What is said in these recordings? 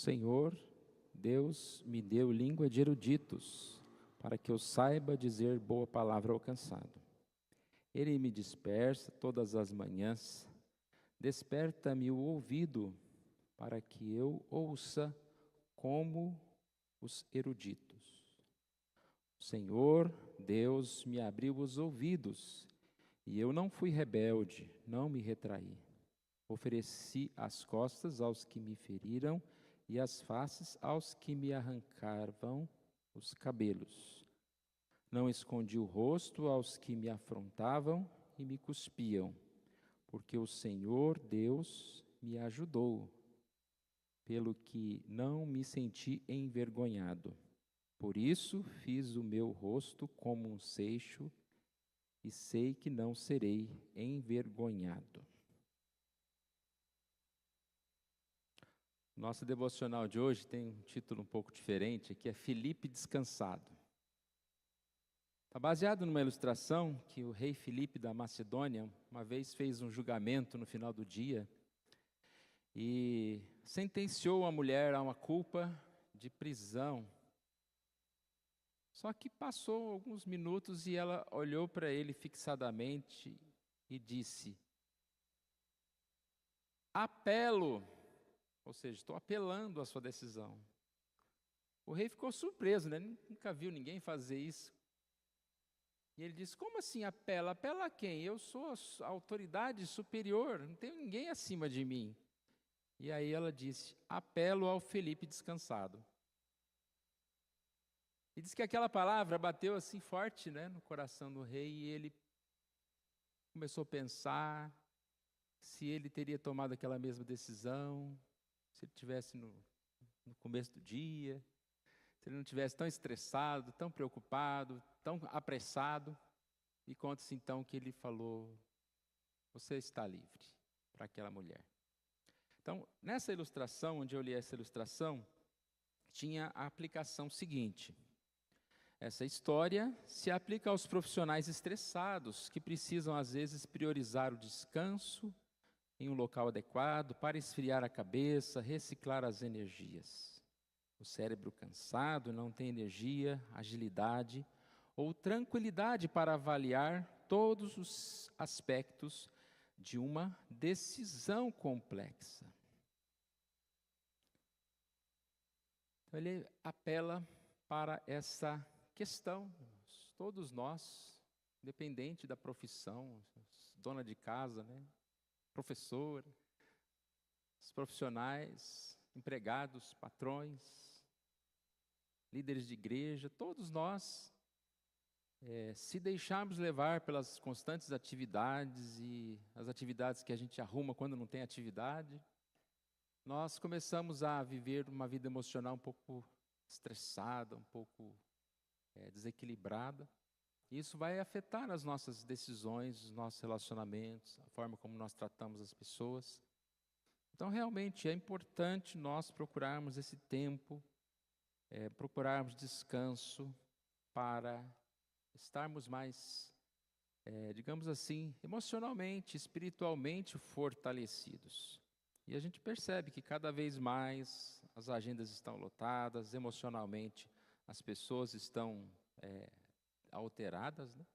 Senhor, Deus me deu língua de eruditos, para que eu saiba dizer boa palavra ao cansado. Ele me dispersa todas as manhãs, desperta-me o ouvido, para que eu ouça como os eruditos. Senhor, Deus me abriu os ouvidos, e eu não fui rebelde, não me retraí. Ofereci as costas aos que me feriram, e as faces aos que me arrancavam os cabelos. Não escondi o rosto aos que me afrontavam e me cuspiam, porque o Senhor Deus me ajudou, pelo que não me senti envergonhado. Por isso fiz o meu rosto como um seixo, e sei que não serei envergonhado. Nosso devocional de hoje tem um título um pouco diferente, que é Filipe Descansado. Está baseado numa ilustração que o rei Filipe da Macedônia uma vez fez um julgamento no final do dia e sentenciou a mulher a uma culpa de prisão. Só que passou alguns minutos e ela olhou para ele fixadamente e disse: apelo. Ou seja, estou apelando à sua decisão. O rei ficou surpreso, né? Nunca viu ninguém fazer isso. E ele disse: como assim apela? Apela a quem? Eu sou a autoridade superior, não tem ninguém acima de mim. E aí ela disse: apelo ao Filipe descansado. E diz que aquela palavra bateu assim forte, né, no coração do rei, e ele começou a pensar se ele teria tomado aquela mesma decisão, se ele estivesse no começo do dia, se ele não estivesse tão estressado, tão preocupado, tão apressado. E conta-se então que ele falou: você está livre, para aquela mulher. Então, nessa ilustração, onde eu li essa ilustração, tinha a aplicação seguinte: essa história se aplica aos profissionais estressados, que precisam às vezes priorizar o descanso em um local adequado para esfriar a cabeça, reciclar as energias. O cérebro cansado não tem energia, agilidade ou tranquilidade para avaliar todos os aspectos de uma decisão complexa. Então, ele apela para essa questão. Todos nós, independente da profissão, dona de casa, né, professor, os profissionais, empregados, patrões, líderes de igreja, todos nós, se deixarmos levar pelas constantes atividades e as atividades que a gente arruma quando não tem atividade, nós começamos a viver uma vida emocional um pouco estressada, um pouco desequilibrada. Isso vai afetar as nossas decisões, os nossos relacionamentos, a forma como nós tratamos as pessoas. Então, realmente, é importante nós procurarmos esse tempo, procurarmos descanso para estarmos mais, digamos assim, emocionalmente, espiritualmente fortalecidos. E a gente percebe que cada vez mais as agendas estão lotadas, emocionalmente as pessoas estão alteradas, né?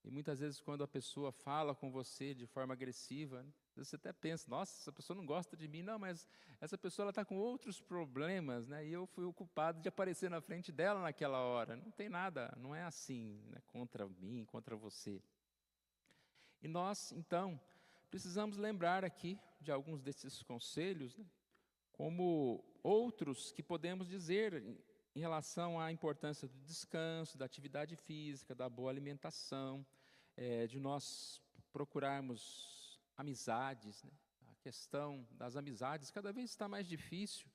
E muitas vezes quando a pessoa fala com você de forma agressiva, né, você até pensa: nossa, essa pessoa não gosta de mim. Não, mas essa pessoa está com outros problemas, né? E eu fui o culpado de aparecer na frente dela naquela hora. Não tem nada, não é assim, né, contra mim, contra você. E nós, então, precisamos lembrar aqui de alguns desses conselhos, né, como outros que podemos dizer em relação à importância do descanso, da atividade física, da boa alimentação, de nós procurarmos amizades, né? A questão das amizades cada vez está mais difícil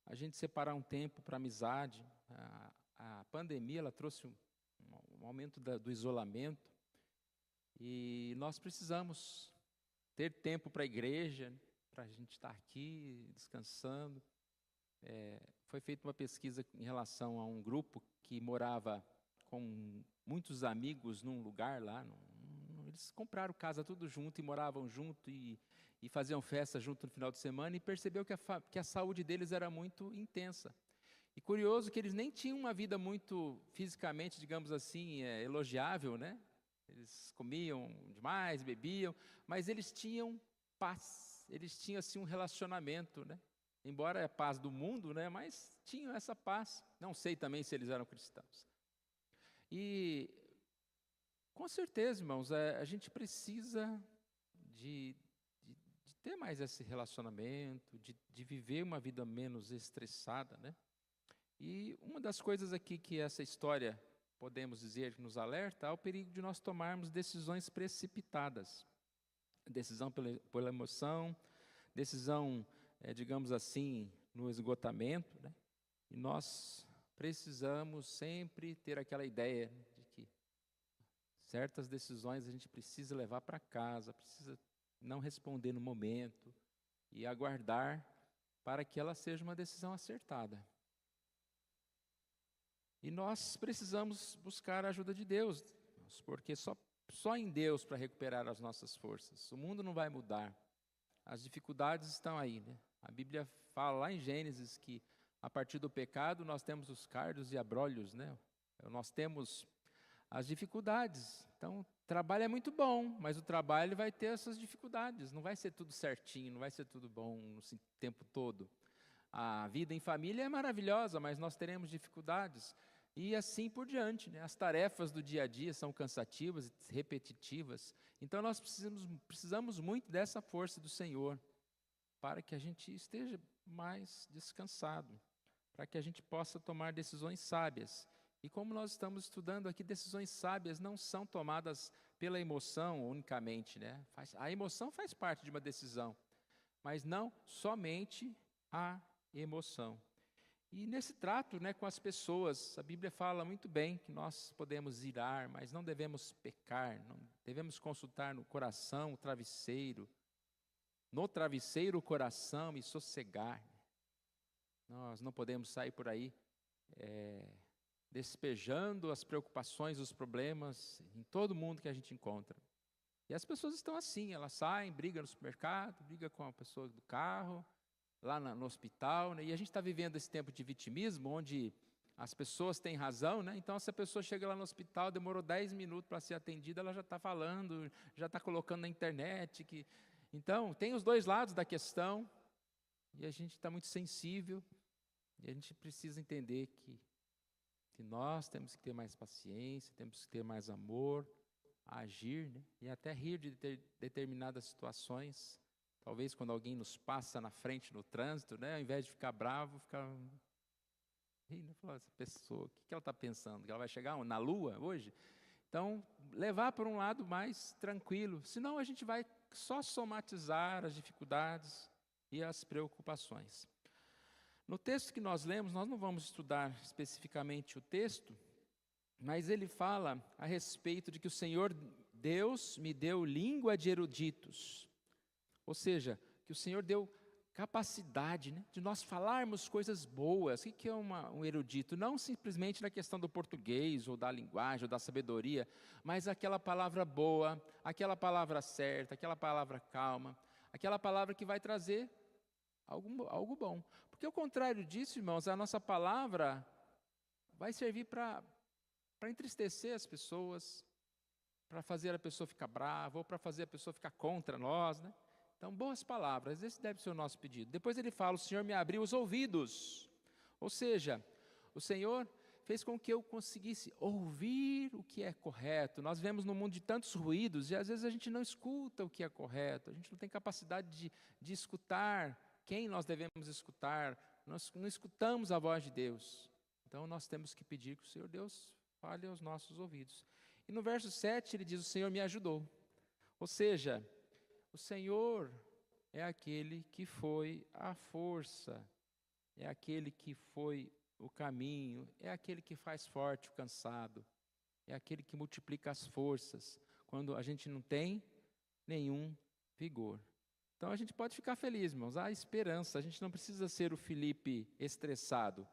a gente separar um tempo para amizade. A pandemia ela trouxe um aumento do isolamento e nós precisamos ter tempo para a igreja, né, para a gente estar aqui descansando. Foi feita uma pesquisa em relação a um grupo que morava com muitos amigos num lugar lá, num Eles compraram casa tudo junto e moravam junto e faziam festa junto no final de semana, e percebeu que a saúde deles era muito intensa. E curioso que eles nem tinham uma vida muito fisicamente, digamos assim, elogiável, né? Eles comiam demais, bebiam, mas eles tinham paz, eles tinham assim um relacionamento, né? Embora é a paz do mundo, né? Mas tinham essa paz. Não sei também se eles eram cristãos. E com certeza, irmãos, a gente precisa de, de ter mais esse relacionamento, de viver uma vida menos estressada, né? E uma das coisas aqui que essa história, podemos dizer, nos alerta, é o perigo de nós tomarmos decisões precipitadas. Decisão pela emoção, decisão, digamos assim, no esgotamento, né? E nós precisamos sempre ter aquela ideia de que certas decisões a gente precisa levar para casa, precisa não responder no momento e aguardar para que ela seja uma decisão acertada. E nós precisamos buscar a ajuda de Deus, porque só em Deus para recuperar as nossas forças. O mundo não vai mudar, as dificuldades estão aí, né? A Bíblia fala lá em Gênesis que a partir do pecado nós temos os cardos e abrolhos, né? Nós temos as dificuldades. Então, o trabalho é muito bom, mas o trabalho vai ter essas dificuldades. Não vai ser tudo certinho, não vai ser tudo bom o tempo todo. A vida em família é maravilhosa, mas nós teremos dificuldades. E assim por diante, né? As tarefas do dia a dia são cansativas e repetitivas. Então, nós precisamos muito dessa força do Senhor para que a gente esteja mais descansado, para que a gente possa tomar decisões sábias. E como nós estamos estudando aqui, decisões sábias não são tomadas pela emoção unicamente, né? A emoção faz parte de uma decisão, mas não somente a emoção. E nesse trato, né, com as pessoas, a Bíblia fala muito bem que nós podemos irar, mas não devemos pecar, não devemos consultar no coração o travesseiro, no travesseiro o coração e sossegar. Nós não podemos sair por aí despejando as preocupações, os problemas em todo mundo que a gente encontra. E as pessoas estão assim, elas saem, brigam no supermercado, brigam com a pessoa do carro, lá no hospital, né? E a gente está vivendo esse tempo de vitimismo, onde as pessoas têm razão, né? Então, se a pessoa chega lá no hospital, demorou 10 minutos para ser atendida, ela já está falando, já está colocando na internet. Então, tem os dois lados da questão, e a gente está muito sensível, e a gente precisa entender que nós temos que ter mais paciência, temos que ter mais amor, agir, né? E até rir de determinadas situações. Talvez quando alguém nos passa na frente no trânsito, né, ao invés de ficar bravo, ficar rindo, falar, essa pessoa, o que ela está pensando? Que ela vai chegar na lua hoje? Então, levar para um lado mais tranquilo, senão a gente vai só somatizar as dificuldades e as preocupações. No texto que nós lemos, nós não vamos estudar especificamente o texto, mas ele fala a respeito de que o Senhor Deus me deu língua de eruditos. Ou seja, que o Senhor deu capacidade, né, de nós falarmos coisas boas. O que é um erudito? Não simplesmente na questão do português, ou da linguagem, ou da sabedoria, mas aquela palavra boa, aquela palavra certa, aquela palavra calma, aquela palavra que vai trazer algo bom. Porque ao contrário disso, irmãos, a nossa palavra vai servir para entristecer as pessoas, para fazer a pessoa ficar brava, ou para fazer a pessoa ficar contra nós, né? Então, boas palavras, esse deve ser o nosso pedido. Depois ele fala, o Senhor me abriu os ouvidos. Ou seja, o Senhor fez com que eu conseguisse ouvir o que é correto. Nós vivemos num mundo de tantos ruídos, e às vezes a gente não escuta o que é correto. A gente não tem capacidade de escutar quem nós devemos escutar. Nós não escutamos a voz de Deus. Então, nós temos que pedir que o Senhor Deus fale aos nossos ouvidos. E no verso 7 ele diz, o Senhor me ajudou. Ou seja, o Senhor é aquele que foi a força, é aquele que foi o caminho, é aquele que faz forte o cansado, é aquele que multiplica as forças quando a gente não tem nenhum vigor. Então a gente pode ficar feliz, irmãos, há esperança, a gente não precisa ser o Filipe estressado,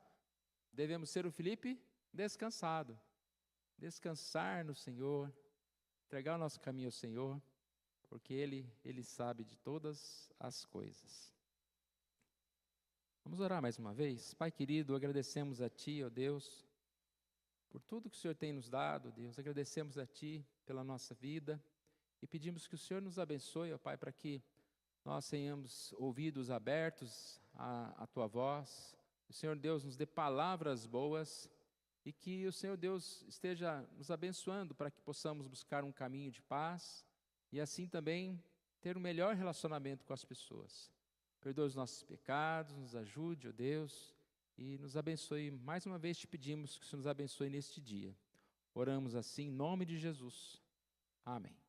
devemos ser o Filipe descansado, descansar no Senhor, entregar o nosso caminho ao Senhor, porque Ele sabe de todas as coisas. Vamos orar mais uma vez? Pai querido, agradecemos a Ti, ó Deus, por tudo que o Senhor tem nos dado, Deus. Agradecemos a Ti pela nossa vida e pedimos que o Senhor nos abençoe, ó Pai, para que nós tenhamos ouvidos abertos à Tua voz. O Senhor Deus nos dê palavras boas e que o Senhor Deus esteja nos abençoando para que possamos buscar um caminho de paz e assim também ter um melhor relacionamento com as pessoas. Perdoa os nossos pecados, nos ajude, ó Deus, e nos abençoe. Mais uma vez te pedimos que o Senhor nos abençoe neste dia. Oramos assim em nome de Jesus. Amém.